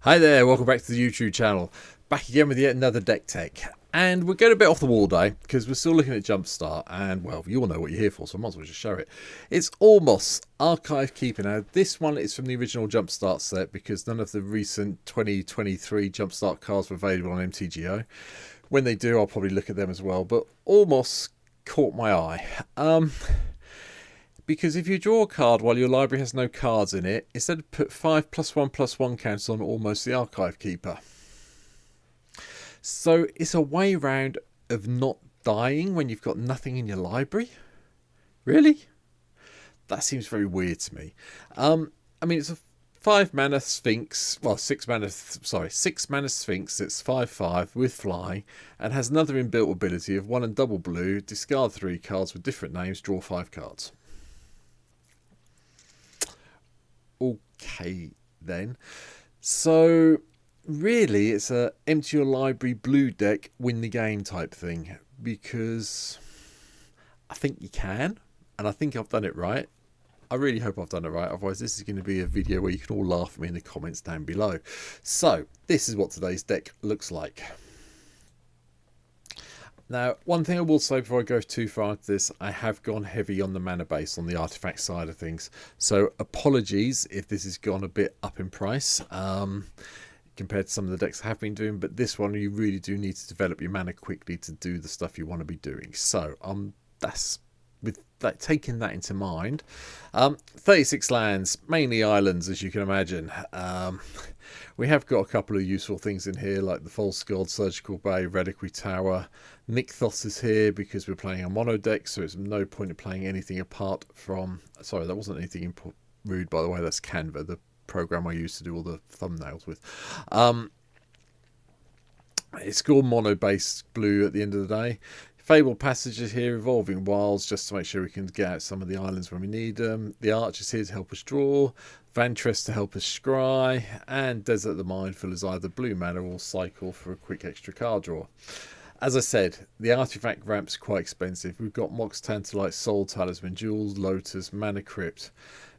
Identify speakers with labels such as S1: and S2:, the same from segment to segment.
S1: Hi there, welcome back to the YouTube channel. Back again with yet another deck tech. And we're going a bit off the wall day because we're still looking at Jumpstart. And well, you all know what you're here for, so I might as well just show it. It's Ormos Archive Keeper. Now, this one is from the original Jumpstart set because none of the recent 2023 Jumpstart cards were available on MTGO. When they do, I'll probably look at them as well. But Ormos caught my eye. Because if you draw a card while your library has no cards in it, instead put 5+1/+1 counters on almost the Archive Keeper. So it's a way round of not dying when you've got nothing in your library. Really? That seems very weird to me. I mean, it's a 5-mana Sphinx, well, 6-mana Sphinx. It's 5/5 with flying and has another inbuilt ability of 1 and double blue, discard 3 cards with different names, draw 5 cards. Okay then, so really it's a empty your library blue deck, win the game type thing, because I think you can, and I think I've done it right. I really hope I've done it right, otherwise this is going to be a video where you can all laugh at me in the comments down below. So this is what today's deck looks like. Now, one thing I will say before I go too far into this, I have gone heavy on the mana base on the artifact side of things. So apologies if this has gone a bit up in price compared to some of the decks I have been doing. But this one, you really do need to develop your mana quickly to do the stuff you want to be doing. So that's with that, taking that into mind. 36 lands, mainly islands, as you can imagine. We have got a couple of useful things in here, like the False God, Surgical Bay, Reliquary Tower. Nykthos is here because we're playing a mono deck, so it's no point in playing anything apart from... Sorry, that wasn't anything rude, by the way. That's Canva, the program I use to do all the thumbnails with. It's called mono-based blue at the end of the day. Fabled Passages here, Evolving Wilds, just to make sure we can get out some of the islands when we need them. The Arch is here to help us draw. Vantress to help us scry. And Desert the Mindful is either blue mana or cycle for a quick extra card draw. As I said, the artifact ramp's quite expensive. We've got Mox Tantalite, Soul Talisman, Jewels, Lotus, Mana Crypt,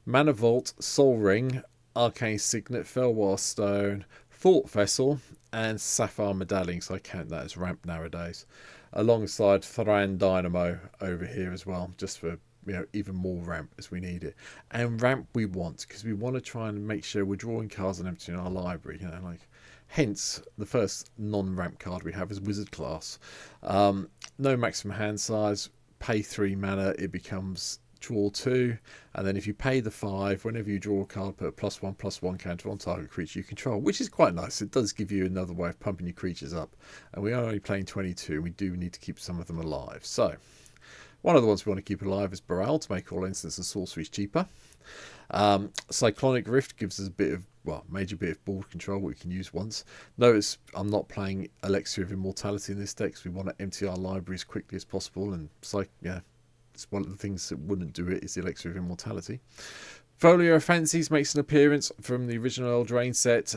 S1: Mana Vault, Soul Ring, Arcane Signet, Felwar Stone, Thought Vessel, and Sapphire Medallion, so I count that as ramp nowadays. Alongside Thran Dynamo over here as well, just for even more ramp as we need it. And ramp we want, because we want to try and make sure we're drawing cards and emptying our library, hence the first non-ramp card we have is Wizard Class. No maximum hand size, pay 3 mana, it becomes draw 2, and then if you pay the 5, whenever you draw a card, put a +1/+1 counter on target creature you control, which is quite nice. It does give you another way of pumping your creatures up, and we are only playing 22, and we do need to keep some of them alive. So one of the ones we want to keep alive is Baral, to make all instants and sorceries cheaper. Cyclonic Rift gives us a bit of, major bit of board control we can use once. Notice I'm not playing Elixir of Immortality in this deck, because we want to empty our library as quickly as possible, and it's one of the things that wouldn't do it is the Elixir of Immortality. Folio of Fancies makes an appearance from the original Eldraine set.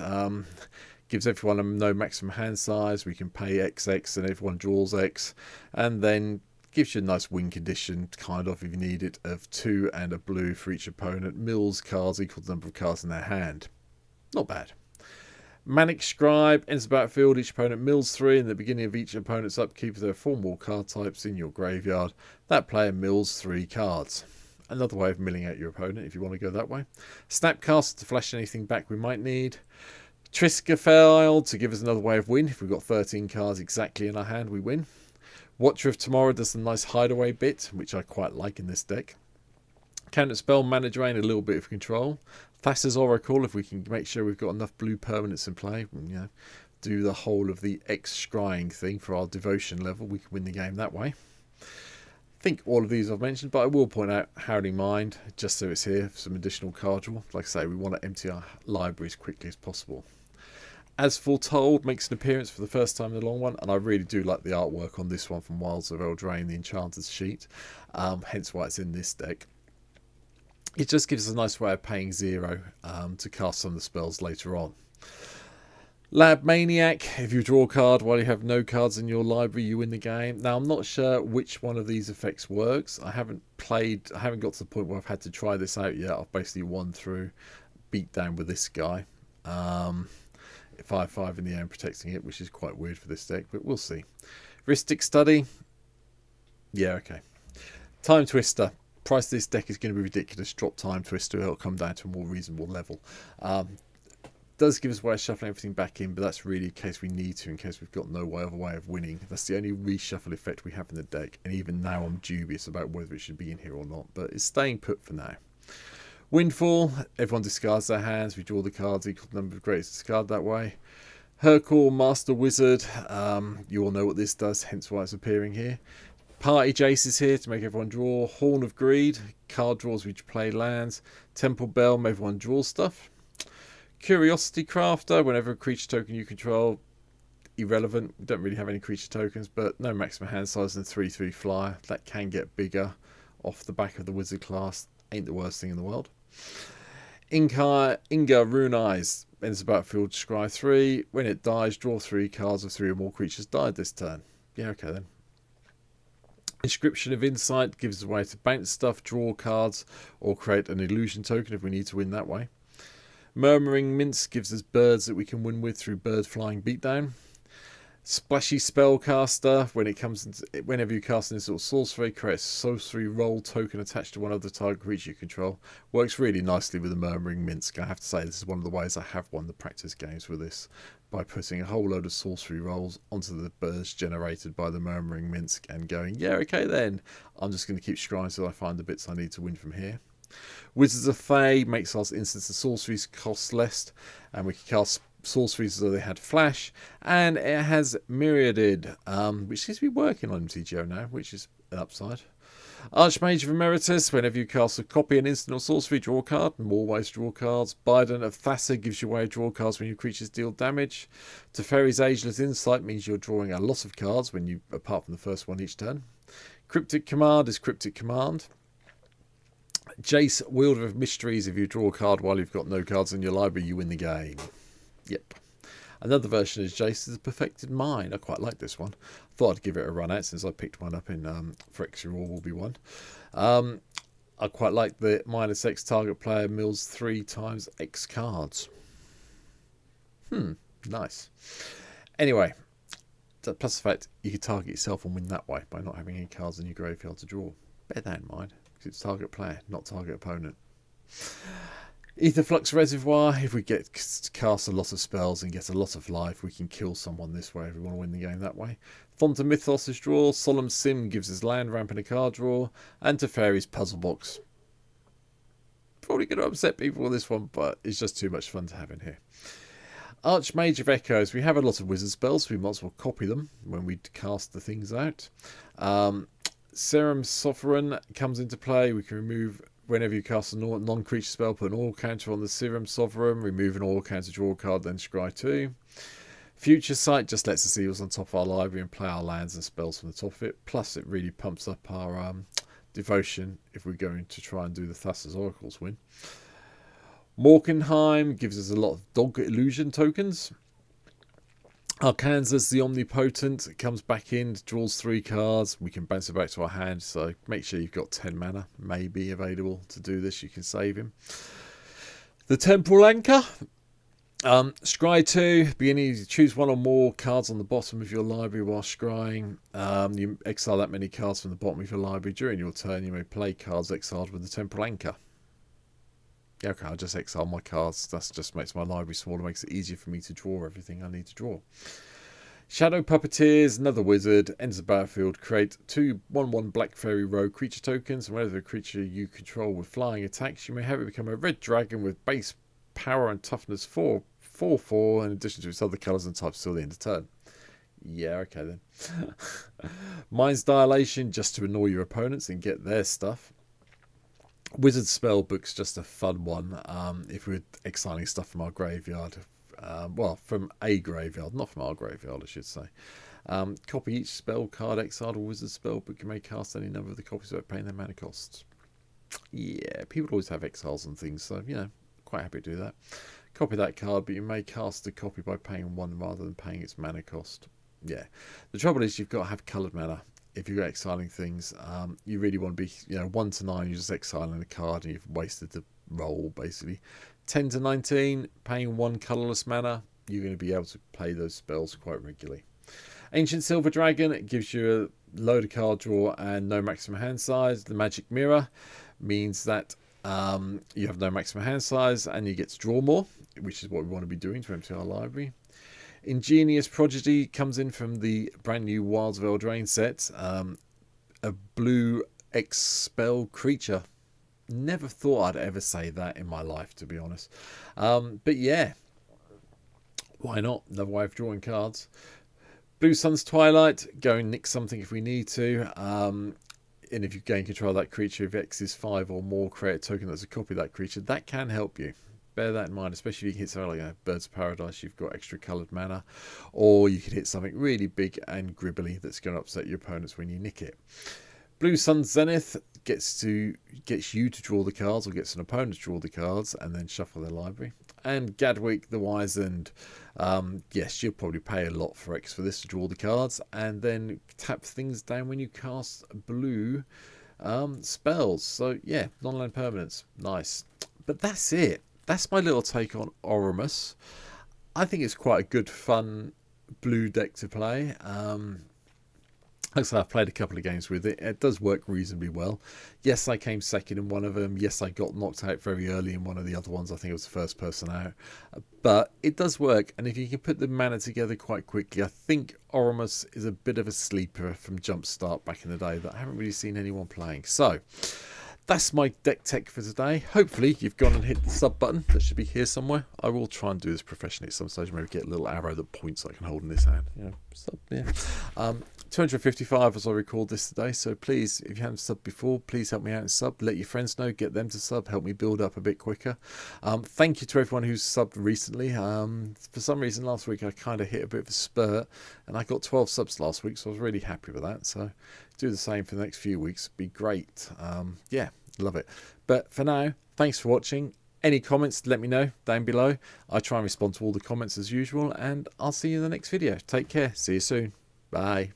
S1: Gives everyone a no maximum hand size. We can pay XX and everyone draws X. And then gives you a nice win condition, kind of, if you need it, of 2 and a blue for each opponent. Mills cards equal to the number of cards in their hand. Not bad. Manic Scribe enters the battlefield. Each opponent mills 3 in the beginning of each opponent's upkeep. There are 4 more card types in your graveyard. That player mills 3 cards. Another way of milling out your opponent if you want to go that way. Snapcaster to flash anything back we might need. Triskafield to give us another way of win. If we've got 13 cards exactly in our hand, we win. Watcher of Tomorrow does the nice hideaway bit, which I quite like in this deck. Counterspell, Mana Drain, a little bit of control. Thassa's Oracle, if we can make sure we've got enough blue permanents in play, do the whole of the X scrying thing for our devotion level, we can win the game that way. I think all of these I've mentioned, but I will point out Howling Mind, just so it's here for some additional card draw. Like I say, we want to empty our library as quickly as possible. As Foretold makes an appearance for the first time in the long one, and I really do like the artwork on this one from Wilds of Eldraine, the Enchanter's sheet, hence why it's in this deck. It just gives us a nice way of paying 0 to cast some of the spells later on. Lab Maniac, if you draw a card while you have no cards in your library, you win the game. Now, I'm not sure which one of these effects works. I haven't got to the point where I've had to try this out yet. I've basically won through beat down with this guy. 5/5 in the air and protecting it, which is quite weird for this deck, but we'll see. Ristic Study. Yeah, okay. Time Twister. Price of this deck is going to be ridiculous. Drop Time Twister. It'll come down to a more reasonable level. Does give us a way of shuffling everything back in, but that's really in case we need to, in case we've got no other way of winning. That's the only reshuffle effect we have in the deck, and even now I'm dubious about whether it should be in here or not, but it's staying put for now. Windfall, everyone discards their hands, we draw the cards, equal number of greatest discard that way. Hercule, Master Wizard, you all know what this does, hence why it's appearing here. Party Jace is here to make everyone draw. Horn of Greed, card draws which play lands. Temple Bell, make everyone draw stuff. Curiosity Crafter, whenever a creature token you control, irrelevant. We don't really have any creature tokens, but no maximum hand size and 3/3 flyer. That can get bigger off the back of the wizard class. Ain't the worst thing in the world. Inga Rune Eyes, enters the battlefield, scry 3. When it dies, draw 3 cards of 3 or more creatures died this turn. Yeah, okay then. Inscription of Insight gives us a way to bounce stuff, draw cards, or create an illusion token if we need to win that way. Murmuring Mince gives us birds that we can win with through bird flying beatdown. Splashy Spellcaster, whenever you cast an instant or sorcery, create a sorcery roll token attached to one of the target creature you control. Works really nicely with the Murmuring Minsk. I have to say, this is one of the ways I have won the practice games with this, by putting a whole load of sorcery rolls onto the birds generated by the Murmuring Minsk and going, yeah, okay then, I'm just going to keep scrying until I find the bits I need to win from here. Wizards of Fae makes our instants and sorceries cost less, and we can cast sorceries as though they had flash, and it has Myriaded, which seems to be working on MTGO now, which is an upside. Archmage of Emeritus, whenever you cast a copy, an instant or sorcery, draw a card, more ways to draw cards. Bident of Thassa gives you a way to draw cards when your creatures deal damage. Teferi's Ageless Insight means you're drawing a lot of cards when you, apart from the first one each turn. Cryptic Command is Cryptic Command. Jace, Wielder of Mysteries, if you draw a card while you've got no cards in your library, you win the game. Yep. Another version is Jace is a Perfected Mind. I quite like this one. Thought I'd give it a run out since I picked one up in Phyrexia All will be one. I quite like the -X target player mills 3 times X cards. Nice. Anyway, plus the fact you can target yourself and win that way by not having any cards in your graveyard to draw. Bear that in mind. It's target player, not target opponent. Aetherflux Reservoir, if we get cast a lot of spells and get a lot of life, we can kill someone this way if we want to win the game that way. Font of Mythos is draw. Solemn Sim gives us land ramp and a card draw. And Teferi's Puzzle Box. Probably going to upset people with this one, but it's just too much fun to have in here. Archmage of Echoes. We have a lot of wizard spells, so we might as well copy them when we cast the things out. Serum Sovereign comes into play. We can remove, whenever you cast a non-creature spell, put an all counter on the Serum Sovereign, remove an all counter, draw a card, then scry 2. Future Sight just lets us see what's on top of our library and play our lands and spells from the top of it. Plus, it really pumps up our devotion if we're going to try and do the Thassa's Oracles win. Morkenheim gives us a lot of dog illusion tokens. Arkansas the Omnipotent comes back in, draws 3 cards. We can bounce it back to our hand, so make sure you've got 10 mana maybe available to do this. You can save him. The Temporal Anchor. Scry 2, beginning to choose 1 or more cards on the bottom of your library while scrying. You exile that many cards from the bottom of your library during your turn. You may play cards exiled with the Temporal Anchor. Yeah, okay, I'll just exile my cards. That just makes my library smaller, makes it easier for me to draw everything I need to draw. Shadow Puppeteers, another wizard, enters the battlefield, create 2 1/1 Black Fairy Rogue creature tokens, and whenever a creature you control with flying attacks, you may have it become a red dragon with base power and toughness 4/4, in addition to its other colours and types till the end of turn. Yeah, okay then. Mind's Dilation, just to annoy your opponents and get their stuff. Wizard Spellbook's just a fun one. If we're exiling stuff from our graveyard, well, from a graveyard, not from our graveyard, I should say. Copy each spell card exiled or wizard spellbook. You may cast any number of the copies without paying their mana costs. Yeah, people always have exiles and things, so you know, quite happy to do that. Copy that card, but you may cast a copy by paying 1 rather than paying its mana cost. Yeah, the trouble is you've got to have coloured mana. If you're exiling things, you really want to be, 1 to 9, you're just exiling a card and you've wasted the roll, basically. 10 to 19, paying 1 colourless mana, you're going to be able to play those spells quite regularly. Ancient Silver Dragon, it gives you a load of card draw and no maximum hand size. The Magic Mirror means that you have no maximum hand size and you get to draw more, which is what we want to be doing to empty our library. Ingenious Prodigy comes in from the brand new Wilds of Eldraine set. A blue X-spell creature. Never thought I'd ever say that in my life, to be honest. But yeah, why not? Another way of drawing cards. Blue Sun's Twilight, go and nick something if we need to. And if you gain control of that creature, if X is 5 or more, create a token that's a copy of that creature. That can help you. Bear that in mind, especially if you hit something like Birds of Paradise, you've got extra coloured mana. Or you could hit something really big and gribbly that's going to upset your opponents when you nick it. Blue Sun Zenith gets you to draw the cards, or gets an opponent to draw the cards and then shuffle their library. And Gadwick the Wizened, yes, you'll probably pay a lot for X for this to draw the cards and then tap things down when you cast blue spells. So yeah, non-land permanents, nice. But that's it. That's my little take on Ormos. I think it's quite a good, fun blue deck to play. Like I said, I've played a couple of games with it. It does work reasonably well. Yes, I came second in one of them. Yes, I got knocked out very early in one of the other ones. I think it was the first person out. But it does work. And if you can put the mana together quite quickly, I think Ormos is a bit of a sleeper from Jumpstart back in the day that I haven't really seen anyone playing. So that's my deck tech for today. Hopefully you've gone and hit the sub button. That should be here somewhere. I will try and do this professionally at some stage. Maybe get a little arrow that points I can hold in this hand. You know, sub, yeah. 255 as I record this today, so please, if you haven't subbed before, please help me out and sub. Let your friends know, get them to sub, help me build up a bit quicker. Thank you to everyone who's subbed recently. For some reason last week I kind of hit a bit of a spurt and I got 12 subs last week, so I was really happy with that. So do the same for the next few weeks, be great. Yeah, love it. But for now, thanks for watching. Any comments, let me know down below. I try and respond to all the comments as usual, and I'll see you in the next video. Take care, see you soon, bye.